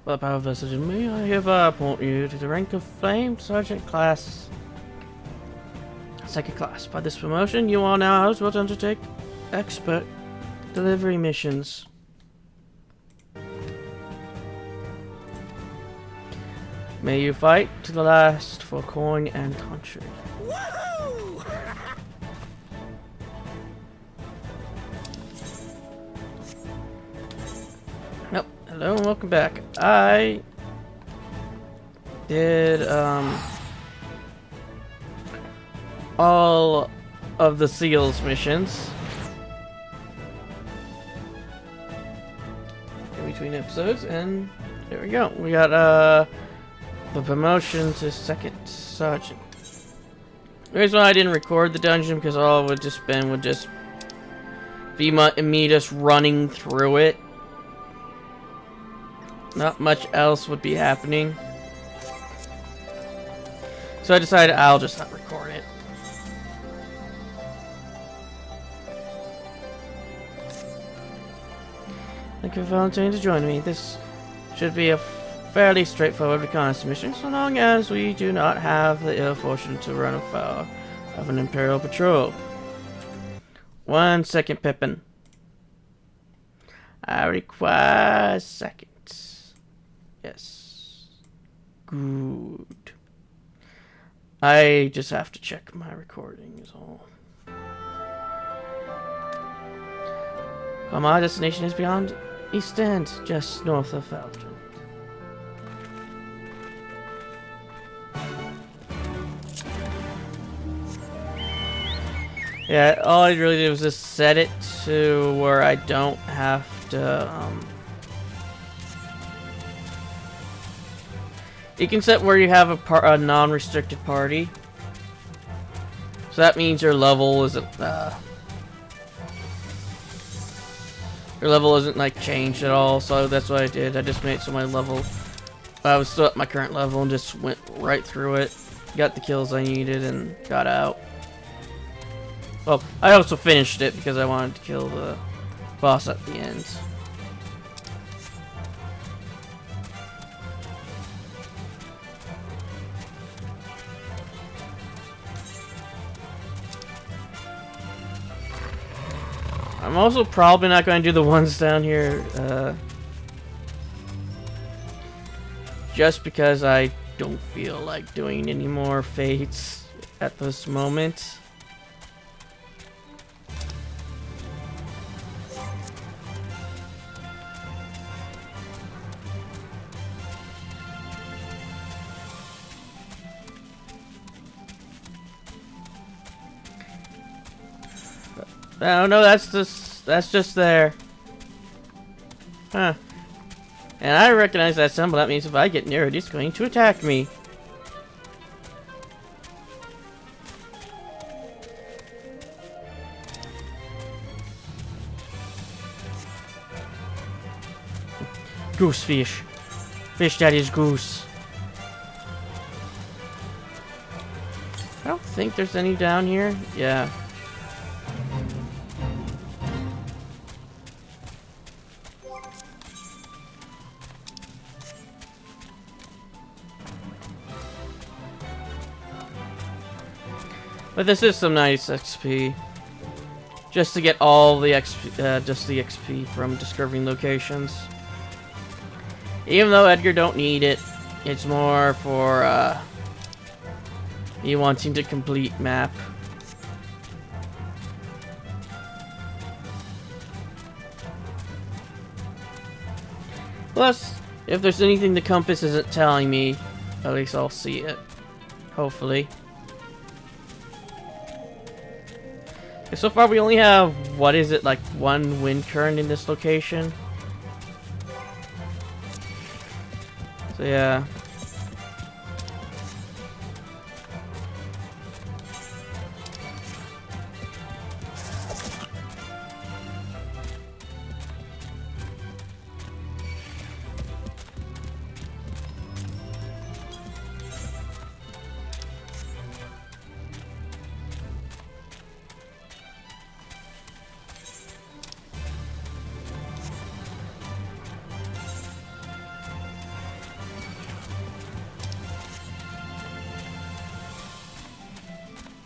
Well, power vested in me, I hereby appoint you to the rank of Flame Sergeant Class, Second Class. By this promotion, you are now eligible to undertake expert delivery missions. May you fight to the last for coin and country. Woohoo! Nope. Hello and welcome back. I did all of the SEALs missions in between episodes, and there we go. We got the promotion to Second Sergeant. The reason why I didn't record the dungeon because all it would just be me just running through it. Not much else would be happening. So I decided I'll just not record it. Thank you for volunteering to join me. This should be a fairly straightforward reconnaissance mission, so long as we do not have the ill fortune to run afoul of an Imperial patrol. 1 second, Pippin. I require seconds. Yes. Good. I just have to check my recording is all. My destination is beyond East End, just north of Felton. Yeah, all I really did was just set it to where I don't have to, you can set where you have a non-restricted party. So that means your level isn't, like changed at all. So that's what I did. I just made it so my level, I was still at my current level and just went right through it. Got the kills I needed and got out. Well, I also finished it because I wanted to kill the boss at the end. I'm also probably not going to do the ones down here, just because I don't feel like doing any more fates at this moment. No, that's just there. Huh. And I recognize that symbol. That means if I get near it, it's going to attack me. Goose fish. Fish that is goose. I don't think there's any down here. Yeah. But this is some nice XP. Just to get all the XP, just the XP from discovering locations. Even though Edgar don't need it, it's more for me wanting to complete map. Plus, if there's anything the compass isn't telling me, at least I'll see it. Hopefully. So far we only have, what is it, like 1 wind current in this location? So yeah.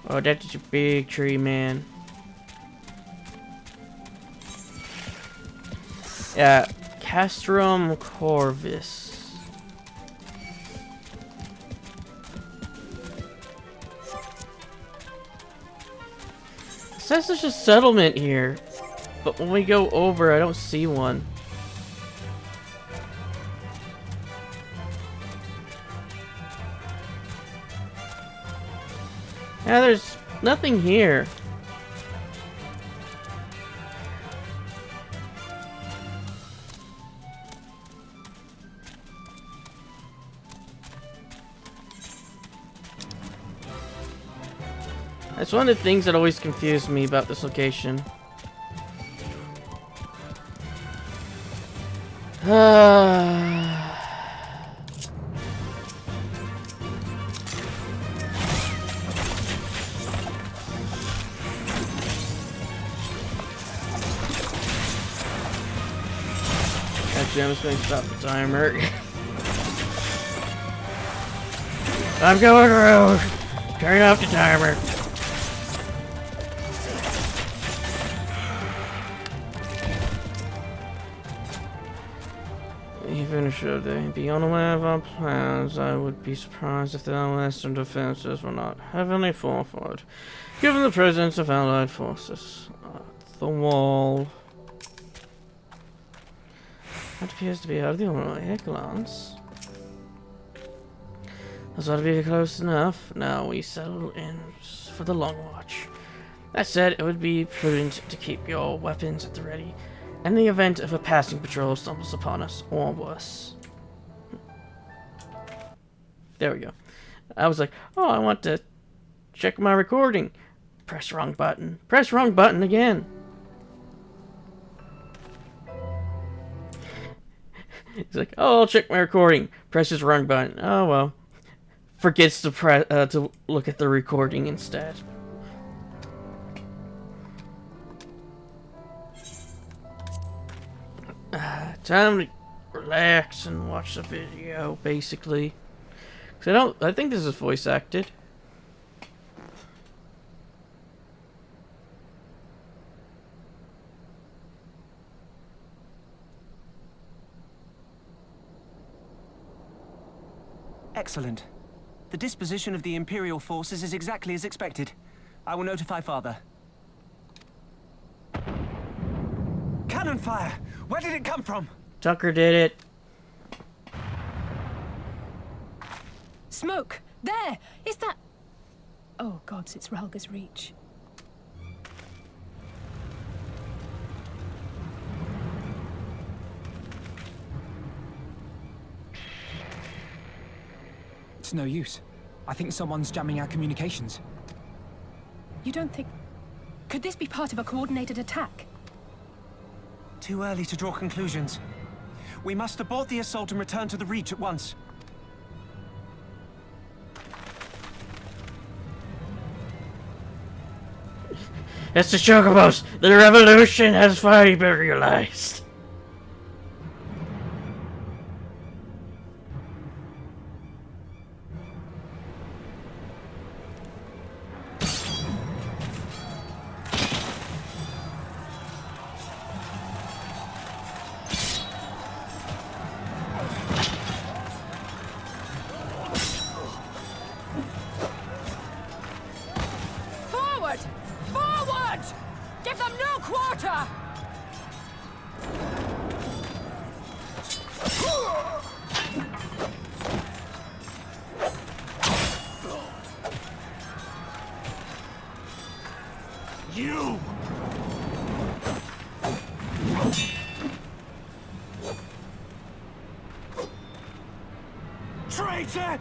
Oh, that's a big tree, man. Yeah, Castrum Corvus. It says there's a settlement here, but when we go over, I don't see one. Yeah, there's nothing here. That's one of the things that always confused me about this location. Actually, I'm just going to stop the timer. I'm going rogue. Turn off the timer. Even should they be unaware of our plans, I would be surprised if their western defenses were not heavily fortified, given the presence of allied forces at the wall. That appears to be out of the ordinary glance. This ought to be close enough. Now we settle in for the long watch. That said, it would be prudent to keep your weapons at the ready in the event of a passing patrol stumbles upon us, or worse. There we go. I was like, oh, I want to check my recording. Press wrong button. Press wrong button again. He's like, oh, I'll check my recording. Presses wrong button. Oh, well. Forgets to look at the recording instead. Time to relax and watch the video, basically. 'Cause I think this is voice acted. Excellent. The disposition of the Imperial forces is exactly as expected. I will notify Father. Cannon fire! Where did it come from? Tucker did it. Smoke! There! Is that... Oh, gods, it's Ralga's Reach. It's no use. I think someone's jamming our communications. You don't think... Could this be part of a coordinated attack? Too early to draw conclusions. We must abort the assault and return to the Reach at once. It's the Chocobos! The revolution has finally been realized! Forward! Forward! Give them no quarter! You! Traitor!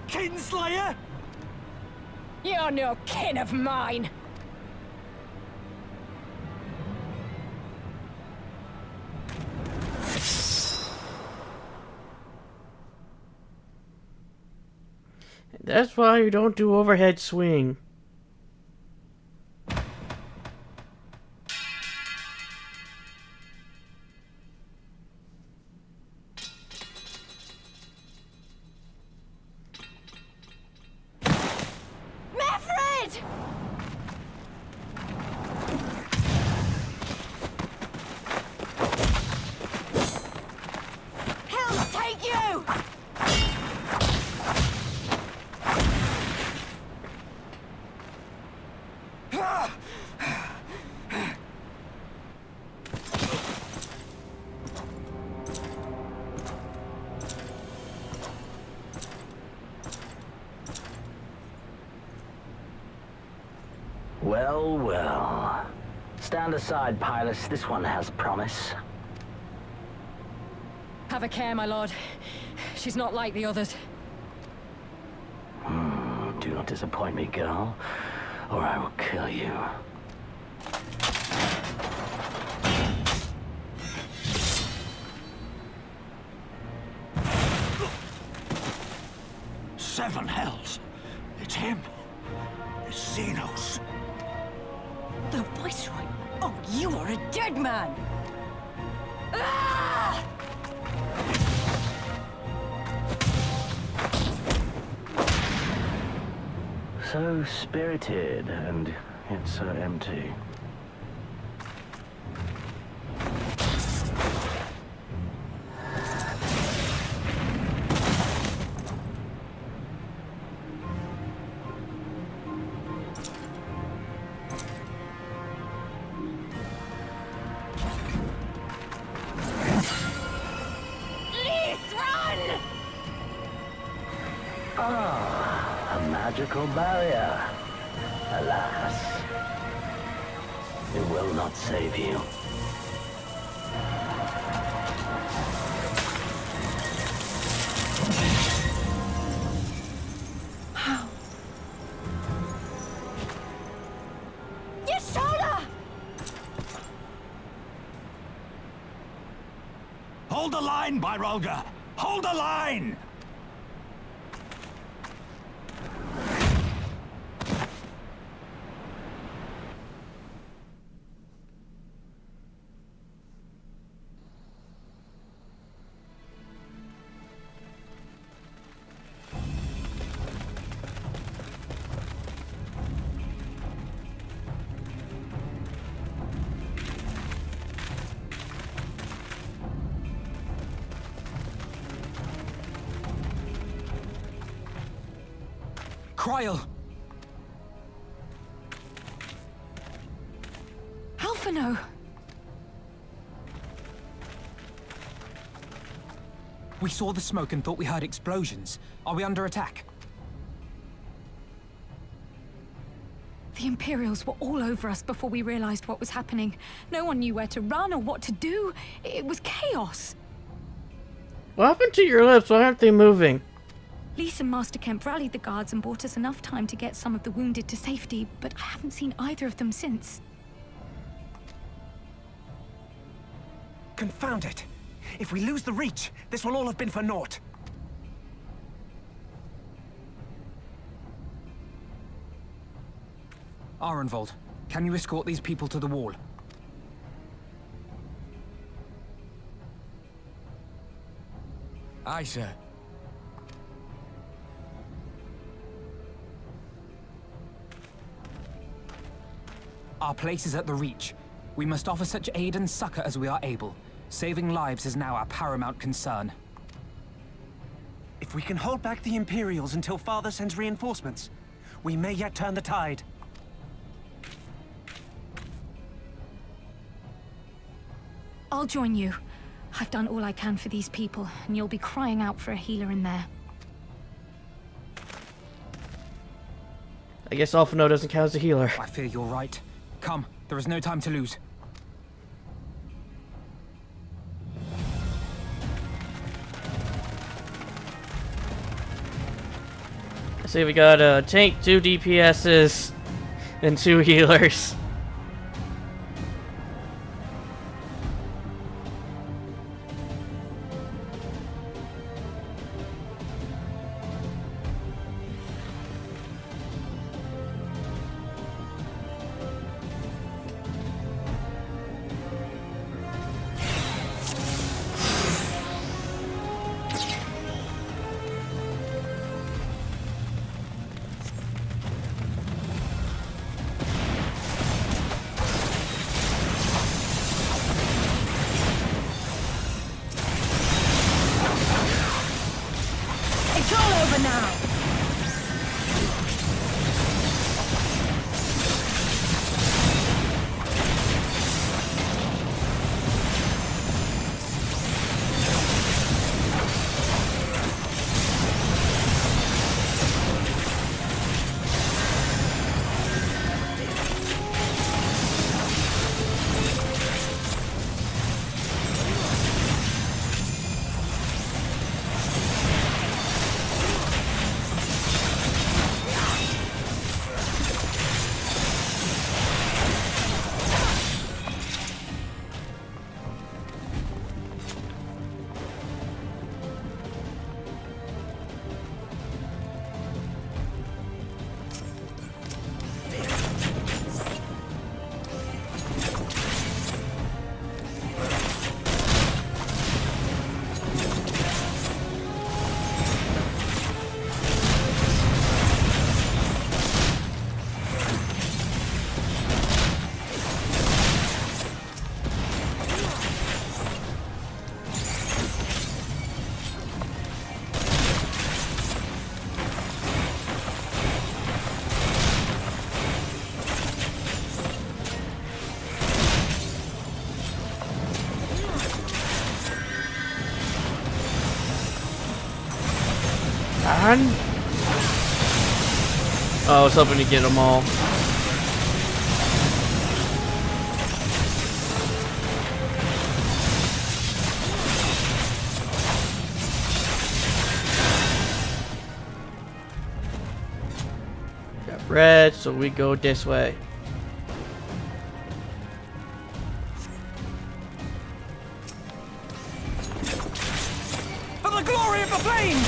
Kinslayer! You're no kin of mine! That's why you don't do overhead swing. Mefred! Stand aside, Pilus. This one has promise. Have a care, my lord. She's not like the others. Do not disappoint me, girl, or I will kill you. Seven hells! It's him! It's Xenos! The Viceroy? Oh, you are a dead man! Ah! So spirited, and yet so empty. A magical barrier. Alas, it will not save you. How? Yashola! Hold the line, Byrolga! Hold the line! Cryle! Alphino! We saw the smoke and thought we heard explosions. Are we under attack? The Imperials were all over us before we realized what was happening. No one knew where to run or what to do. It was chaos. What happened to your lips? Why aren't they moving? Lise and Master Kemp rallied the guards and bought us enough time to get some of the wounded to safety, but I haven't seen either of them since. Confound it! If we lose the Reach, this will all have been for naught. Arenvold, can you escort these people to the wall? Aye, sir. Our place is at the Reach. We must offer such aid and succor as we are able. Saving lives is now our paramount concern. If we can hold back the Imperials until Father sends reinforcements, we may yet turn the tide. I'll join you. I've done all I can for these people, and you'll be crying out for a healer in there. I guess Alphino doesn't count as a healer. I fear you're right. Come, there is no time to lose. I see we got a tank, 2 DPSs, and 2 healers. Run! Oh, I was hoping to get them all. Got red, so we go this way. For the glory of the flames!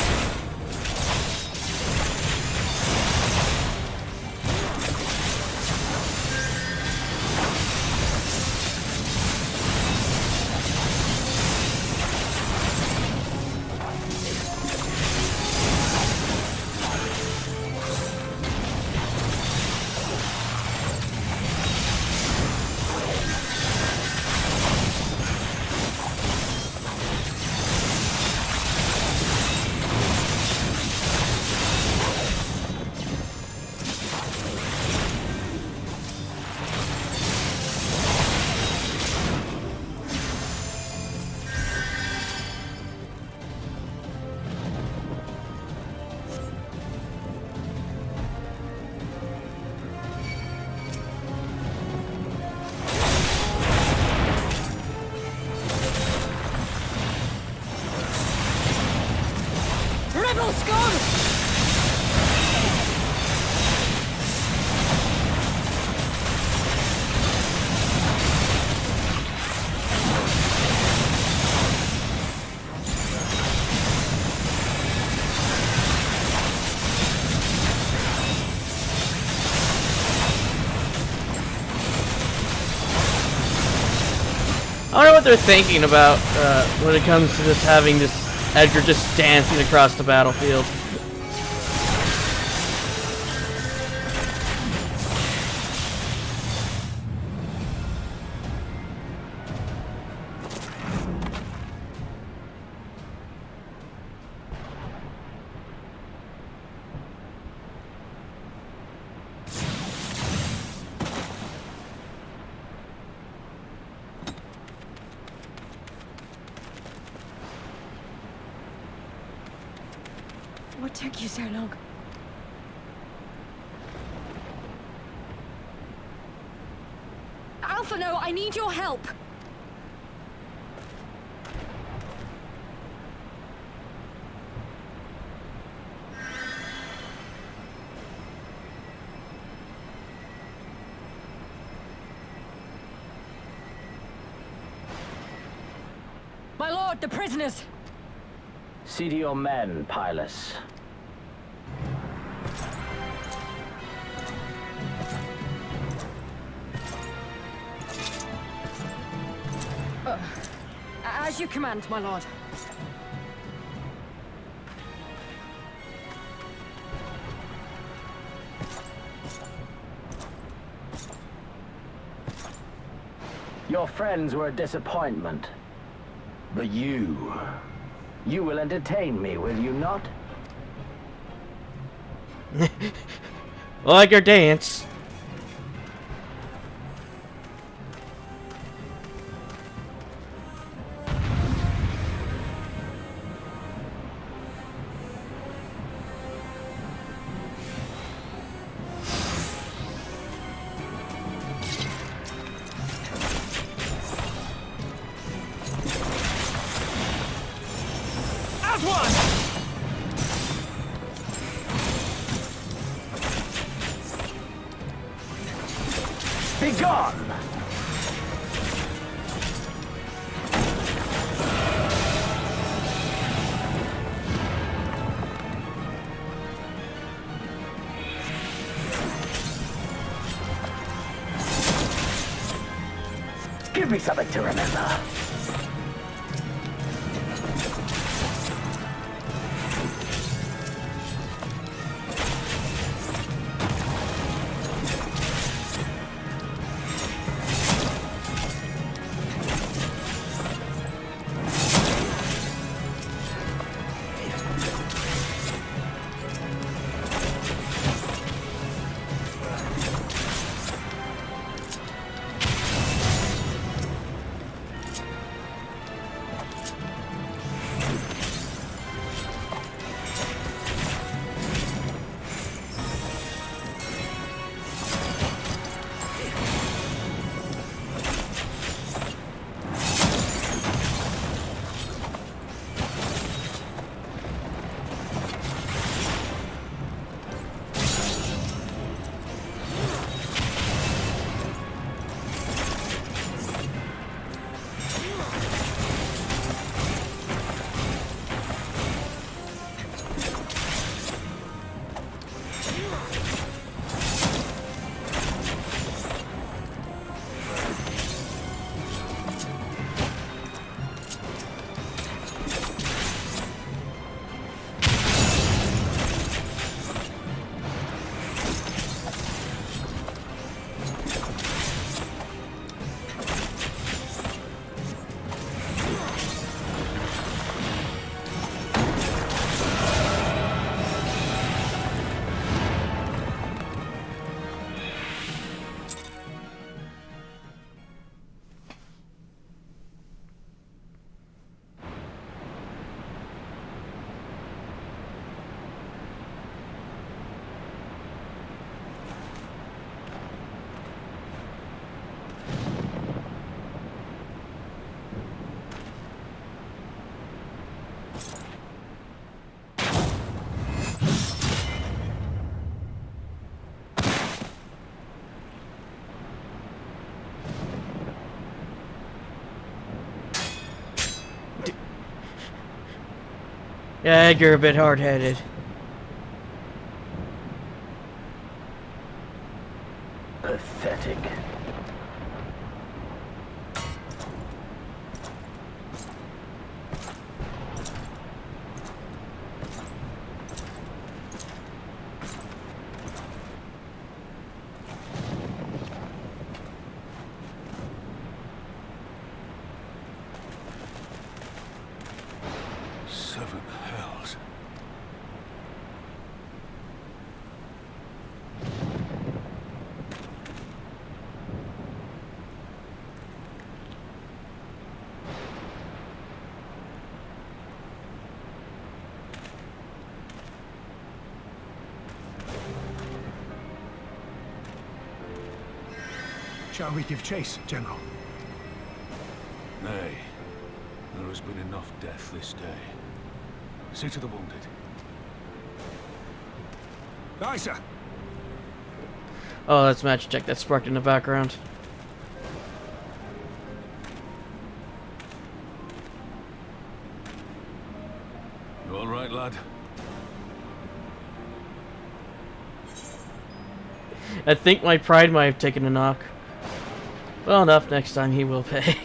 Rebels gone! I wonder what they're thinking about when it comes to just having this Edgar just dancing across the battlefield. What took you so long? Alpha, no, I need your help! My lord, the prisoners! See to your men, Pylus. As you command, my lord. Your friends were a disappointment. But you will entertain me, will you not? Like your dance. As one! Be gone! Give me something to remember. Yeah, you're a bit hard-headed. Pathetic. Seven hells. Shall we give chase, General? Nay. There has been enough death this day. See to the wounded. Aye, sir. Oh, that's magic check that sparked in the background. You all right, lad? I think my pride might have taken a knock. Well enough, next time he will pay.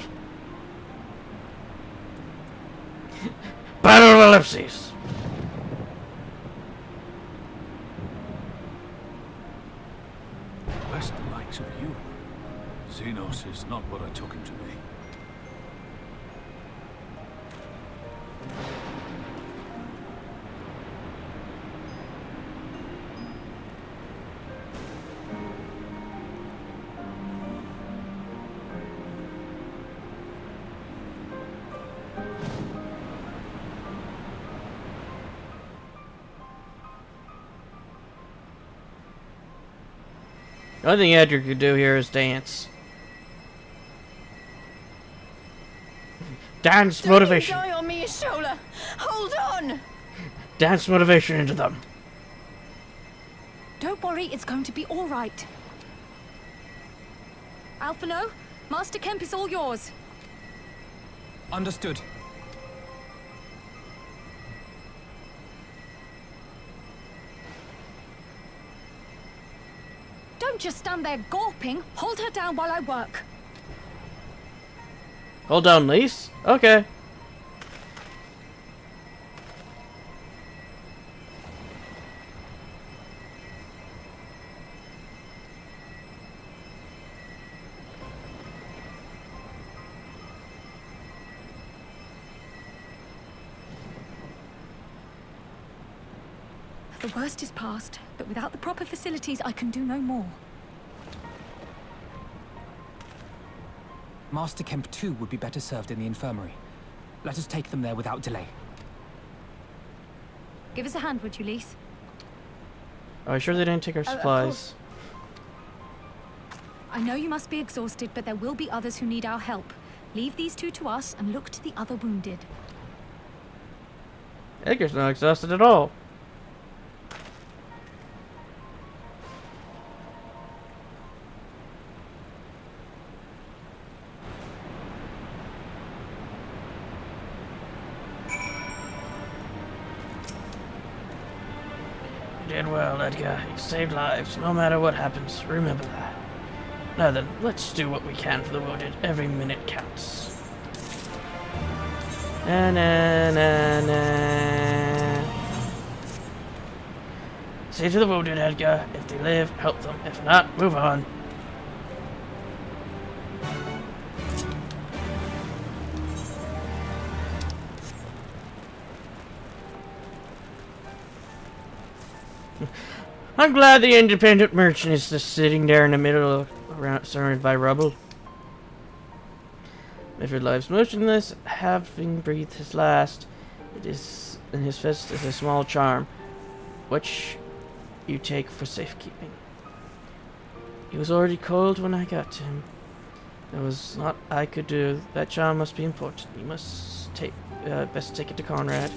Battle of Ellipses! Bless the likes of you. Xenos is not what I took him to be. The only thing Edgar could do here is dance. Dance motivation. Don't you die on me, Shola. Hold on. Dance motivation into them. Don't worry, it's going to be all right. Alphino, Master Kemp is all yours. Understood. Don't just stand there gawping. Hold her down while I work. Hold down, Lise. Okay. The worst is past, but without the proper facilities, I can do no more. Master Kemp too would be better served in the infirmary. Let us take them there without delay. Give us a hand, would you, Lise? Are you sure they didn't take our Of supplies? I know you must be exhausted, but there will be others who need our help. Leave these two to us and look to the other wounded. Edgar's not exhausted at all. You did well, Edgar. You saved lives, no matter what happens. Remember that. Now then, let's do what we can for the wounded. Every minute counts. Na na na na. See to the wounded, Edgar. If they live, help them. If not, move on. I'm glad the independent merchant is just sitting there in the middle, surrounded by rubble. If lies motionless, having breathed his last, it is in his fist is a small charm, which you take for safekeeping. He was already cold when I got to him. There was naught I could do. That charm must be important. You must take, best take it to Conrad.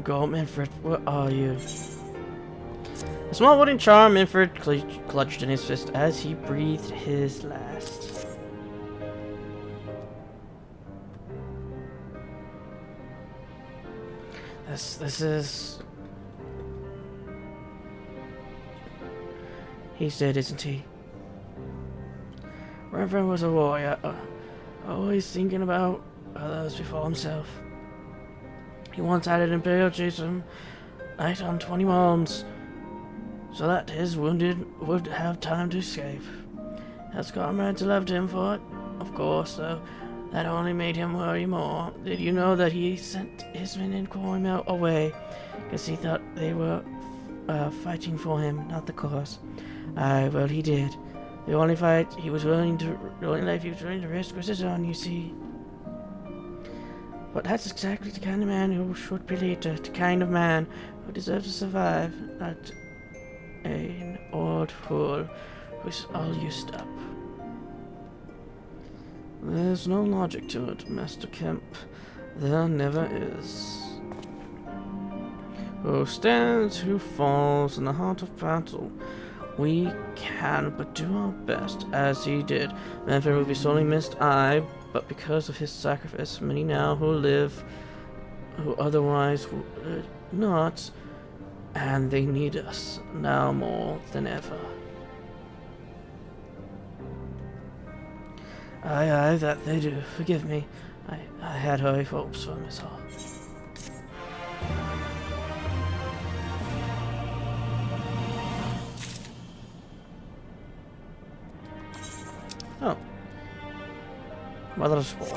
Go, Manfred, where are you? A small wooden charm Manfred clutched in his fist as he breathed his last. This is... He's dead, isn't he? Manfred was a warrior, always thinking about others before himself. He once had an Imperial chase him night on 20 mounds, so that his wounded would have time to escape. His comrades loved him for it, of course, though that only made him worry more. Did you know that he sent his men and called him away, because he thought they were fighting for him, not the cause? Aye, well, he did. The only life he was willing to risk was his own, you see. But that's exactly the kind of man who should be leader, the kind of man who deserves to survive, not an old fool who's all used up. There's no logic to it, Master Kemp. There never is. Who stands, who falls in the heart of battle. We can but do our best, as he did. Manfred will be sorely missed, aye, but because of his sacrifice, many now who live, who otherwise would not, and they need us now more than ever. Aye, that they do. Forgive me. I had high hopes for Miss Hall. Oh. Mother's boy.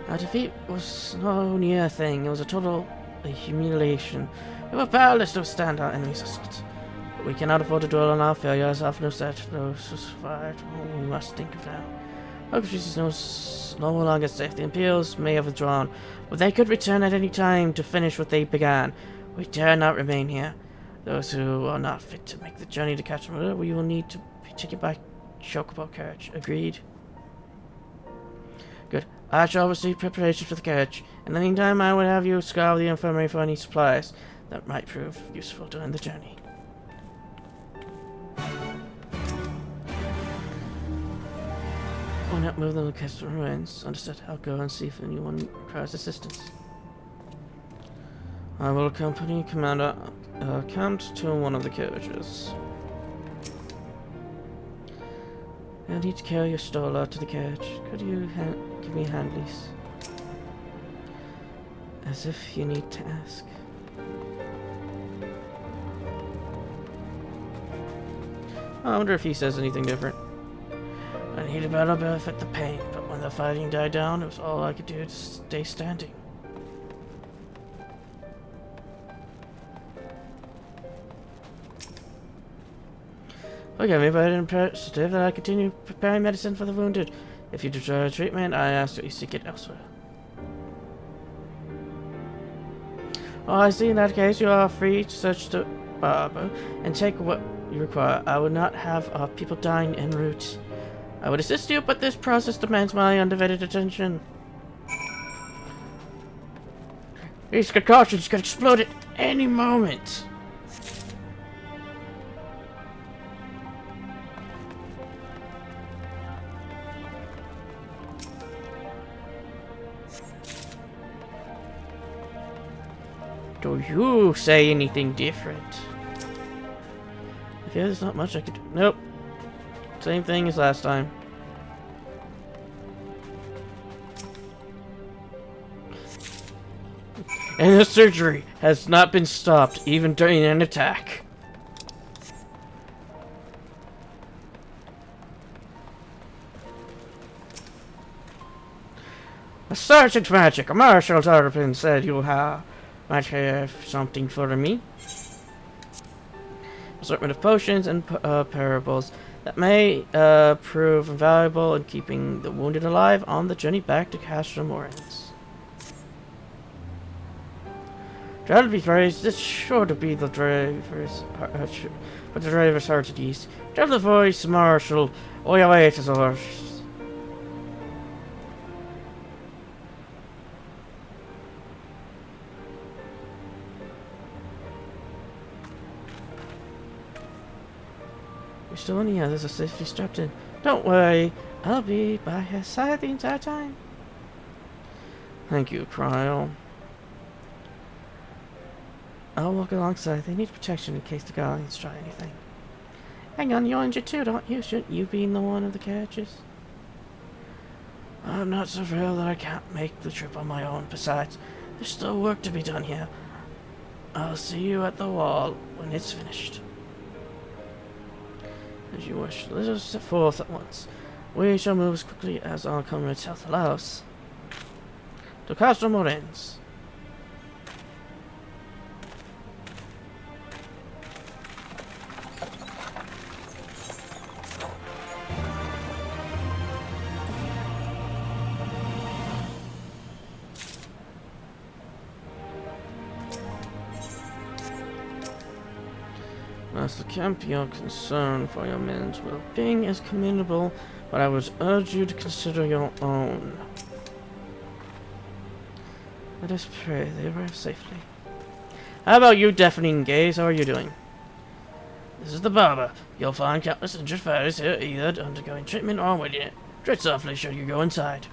Our defeat was no near thing. It was a total humiliation. We were powerless to withstand our enemy's assault. But we cannot afford to dwell on our failures. Often no such those who survived. We must think of now. Hope is no longer safe. The Imperials may have withdrawn, but they could return at any time to finish what they began. We dare not remain here. Those who are not fit to make the journey to catch them, we will need to be taken by chocobo carriage. Agreed? Good. I shall oversee preparations for the carriage. In the meantime, I would have you scour the infirmary for any supplies that might prove useful during the journey. Why not move them to Castle Ruins? Understood. I'll go and see if anyone requires assistance. I will accompany Commander Kemp to one of the carriages. I need to carry your Stola to the carriage. Could you give me a hand, please? As if you need to ask. I wonder if he says anything different. I need a better benefit the pain, but when the fighting died down, it was all I could do to stay standing. Forgive me, but I didn't imperative that I continue preparing medicine for the wounded. If you desire treatment, I ask that you seek it elsewhere. Oh, I see. In that case, you are free to search the barber and take what you require. I would not have people dying en route. I would assist you, but this process demands my undivided attention. These concoctions could explode at any moment. Do you say anything different? I feel there's not much I could do. Nope. Same thing as last time. And the surgery has not been stopped, even during an attack. A sergeant magic, a martial Tarpin said you might have something for me. Assortment of potions and parables that may prove invaluable in keeping the wounded alive on the journey back to Castle Morans. Try to be praised. This sure to be the driver's heart to east. Drive the voice, Marshal. Oh, yeah, wait, as horse. You're still in here. There's a safety strapped in. Don't worry. I'll be by your side the entire time. Thank you, Cryo. I'll walk alongside. They need protection in case the Guardians try anything. Hang on, you're injured too, don't you? Shouldn't you be in the one of the carriages? I'm not so frail that I can't make the trip on my own. Besides, there's still work to be done here. I'll see you at the wall when it's finished. As you wish. Let us set forth at once. We shall move as quickly as our comrade's health allows. To Castro Morens. Master Camp, your concern for your men's well-being is commendable, but I would urge you to consider your own. Let us pray they arrive safely. How about you, deafening gaze? How are you doing? This is the barber. You'll find countless injured fighters here, either undergoing treatment or waiting it. Tread softly should you go inside.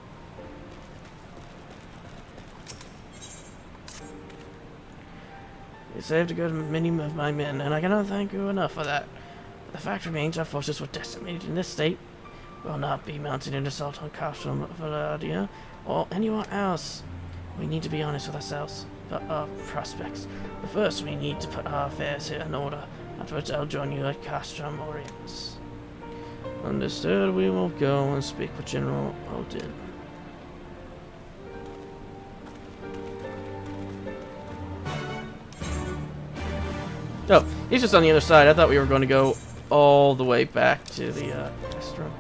You saved a good many of my men, and I cannot thank you enough for that. But the fact remains our forces were decimated in this state. We will not be mounting an assault on Castro Valadia or anyone else. We need to be honest with ourselves about our prospects. But first, we need to put our affairs here in order. Afterwards, I'll join you at Castro Morens. Understood. We will go and speak with General Odin. Oh, he's just on the other side. I thought we were going to go all the way back to the test room.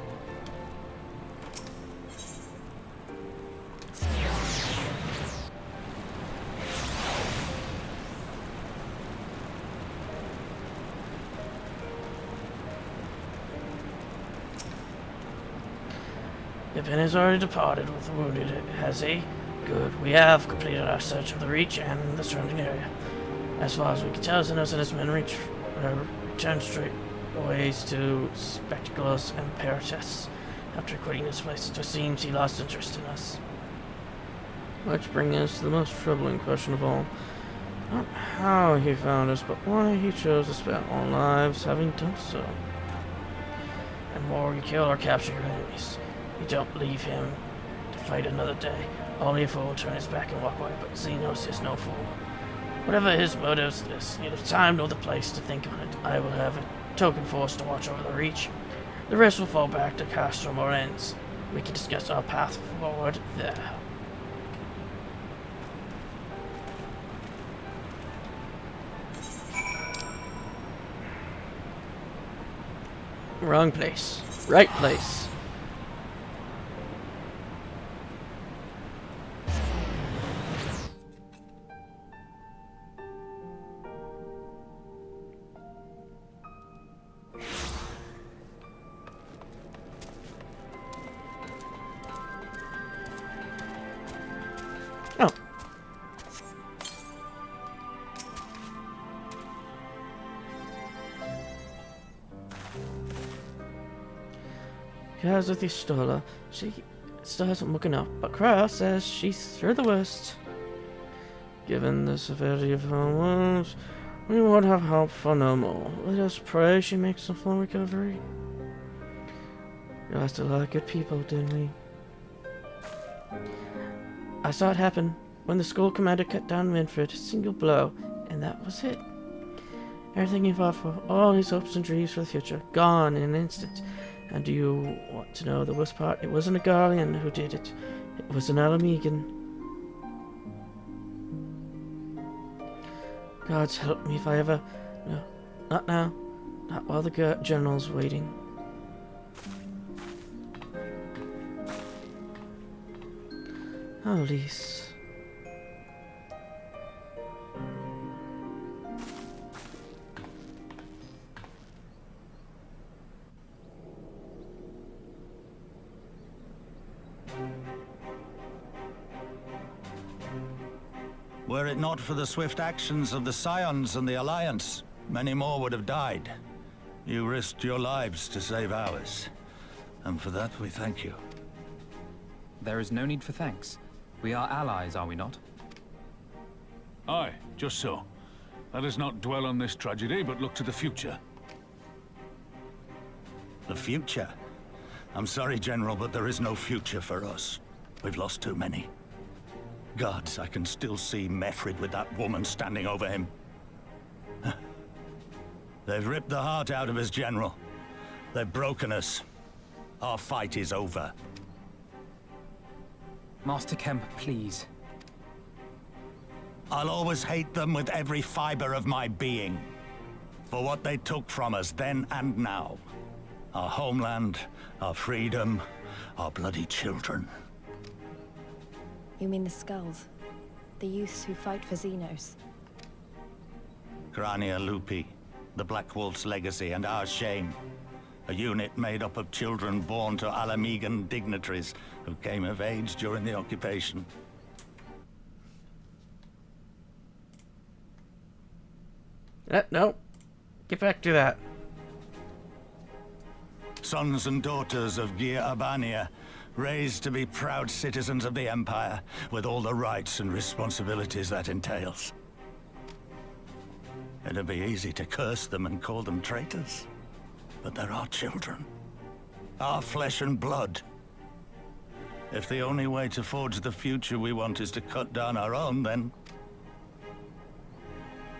Pippin has already departed with the wounded, has he? Good. We have completed our search of the Reach and the surrounding area. As far as we can tell, Xenos and his men returned straight ways to Spectacles and Paratests. After quitting this place, it seems he lost interest in us. Which brings us to the most troubling question of all. Not how he found us, but why he chose to spare our lives having done so. And more, you kill or capture your enemies. You don't leave him to fight another day. Only a fool will turn his back and walk away, but Xenos is no fool. Whatever his motives, there's neither time nor the place to think on it. I will have a token force to watch over the Reach. The rest will fall back to Castro Morens. We can discuss our path forward there. Wrong place. Right place. Oh. Guys with the Stola, she still hasn't woken up, but Krauss says she's through the worst. Given the severity of her wounds, we won't have help for no more. Let us pray she makes a full recovery. We lost a lot of good people, didn't we? I saw it happen when the school commander cut down Winfred, a single blow, and that was it. Everything he fought for, all his hopes and dreams for the future, gone in an instant. And do you want to know the worst part? It wasn't a Guardian who did it. It was an Alamegan. Gods help me if I ever... No, not now. Not while the General's waiting. Alice. Were it not for the swift actions of the Scions and the Alliance, many more would have died. You risked your lives to save ours, and for that we thank you. There is no need for thanks. We are allies, are we not? Aye, just so. Let us not dwell on this tragedy, but look to the future. The future? I'm sorry, General, but there is no future for us. We've lost too many. Gods, I can still see Mefrid with that woman standing over him. They've ripped the heart out of us, General. They've broken us. Our fight is over. Master Kemp, please. I'll always hate them with every fiber of my being. For what they took from us then and now. Our homeland, our freedom, our bloody children. You mean the skulls? The youths who fight for Xenos? Grania Lupi, the Black Wolf's legacy and our shame. A unit made up of children born to Alamegan dignitaries who came of age during the occupation. No. Get back to that. Sons and daughters of Gir Abania, raised to be proud citizens of the Empire, with all the rights and responsibilities that entails. It'd be easy to curse them and call them traitors. But they're our children. Our flesh and blood. If the only way to forge the future we want is to cut down our own, then...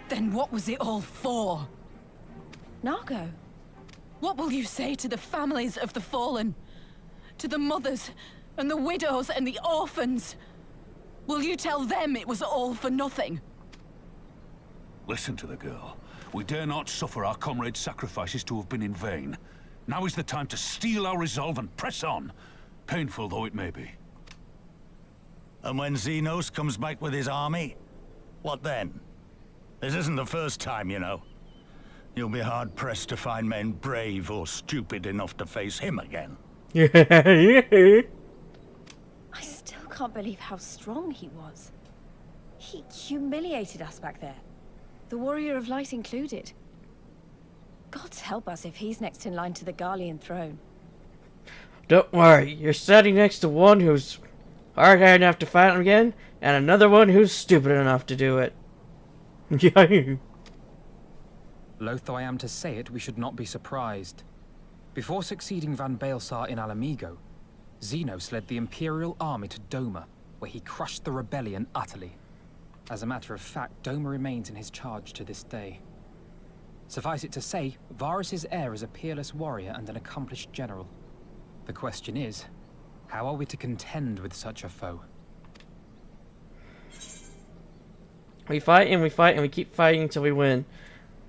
Then what was it all for? Nargo? What will you say to the families of the fallen? To the mothers, and the widows, and the orphans? Will you tell them it was all for nothing? Listen to the girl. We dare not suffer our comrades' sacrifices to have been in vain. Now is the time to steel our resolve and press on, painful though it may be. And when Xenos comes back with his army, what then? This isn't the first time, you know. You'll be hard-pressed to find men brave or stupid enough to face him again. I still can't believe how strong he was. He humiliated us back there. The Warrior of Light included. Gods help us if he's next in line to the Garlean throne. Don't worry, you're standing next to one who's hard-headed enough to fight him again, and another one who's stupid enough to do it. Loath though I am to say it, we should not be surprised. Before succeeding Van Baelsar in Alamigo, Xenos led the Imperial army to Doma, where he crushed the rebellion utterly. As a matter of fact, Doma remains in his charge to this day. Suffice it to say, Varus's heir is a peerless warrior and an accomplished general. The question is, how are we to contend with such a foe? We fight and we keep fighting until we win.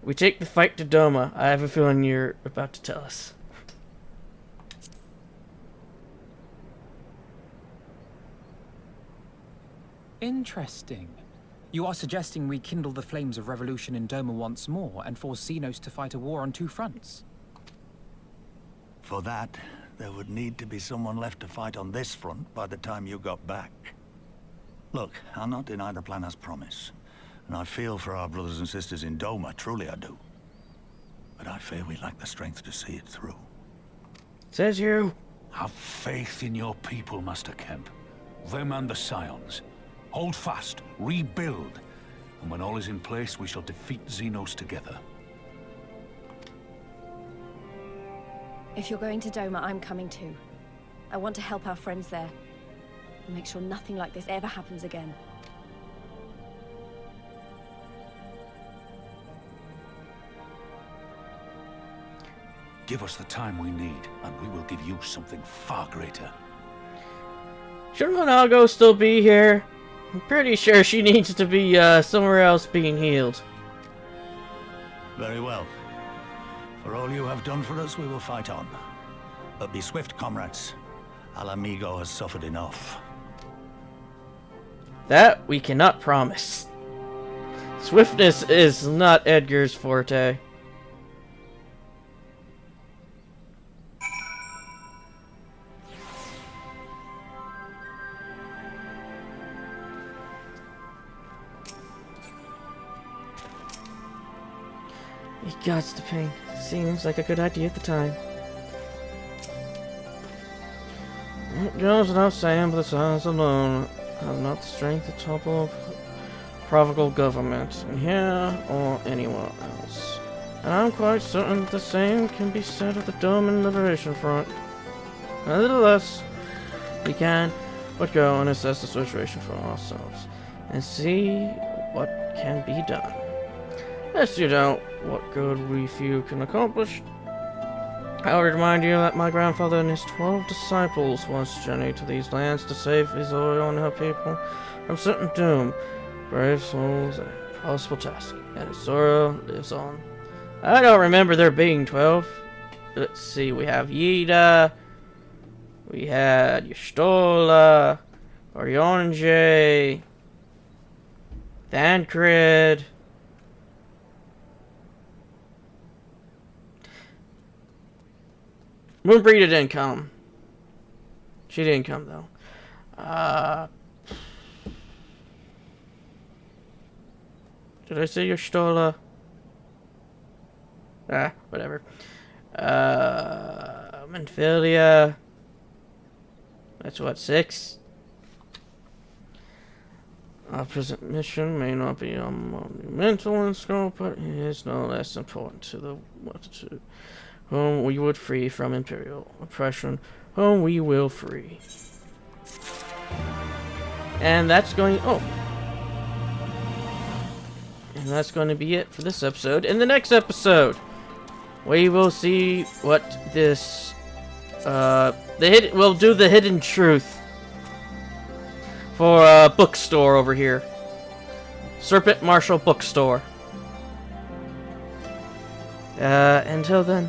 We take the fight to Doma. I have a feeling you're about to tell us. Interesting. You are suggesting we kindle the flames of revolution in Doma once more and force Xenos to fight a war on two fronts? For that, there would need to be someone left to fight on this front by the time you got back. Look, I'll not deny the plan as promised. And I feel for our brothers and sisters in Doma, truly I do. But I fear we lack the strength to see it through. Says you. Have faith in your people, Master Kemp. Them and the Scions. Hold fast, rebuild, and when all is in place, we shall defeat Xenos together. If you're going to Doma, I'm coming too. I want to help our friends there. And make sure nothing like this ever happens again. Give us the time we need, and we will give you something far greater. Shouldn't Monago still be here? I'm pretty sure she needs to be somewhere else being healed. Very well. For all you have done for us, we will fight on. But be swift, comrades. Alamigo has suffered enough. That we cannot promise. Swiftness is not Edgar's forte. He got to pain. Seems like a good idea at the time. It goes without saying, but the silence alone have not the strength to topple a provincial government here or anywhere else. And I'm quite certain that the same can be said of the Doman Liberation Front. Nevertheless, we can but go and assess the situation for ourselves and see what can be done. Lest you doubt what good we few can accomplish, I would remind you that my grandfather and his 12 disciples once journeyed to these lands to save Isorio and her people from certain doom. Brave souls and a possible task, and Isorio lives on. I don't remember there being 12. Let's see, we have Yida, we had Y'shtola, Orionje, Thancred. Moonbreeder didn't come. She didn't come though. Did I say Y'shtola? Whatever. Menphilia. That's what, 6? Our present mission may not be monumental in scope, but it is no less important to the multitude whom we would free from imperial oppression, whom we will free. And that's going... oh. And that's going to be it for this episode. In the next episode, we will see what this... we'll do the hidden truth for a bookstore over here. Serpent Marshall Bookstore. Until then...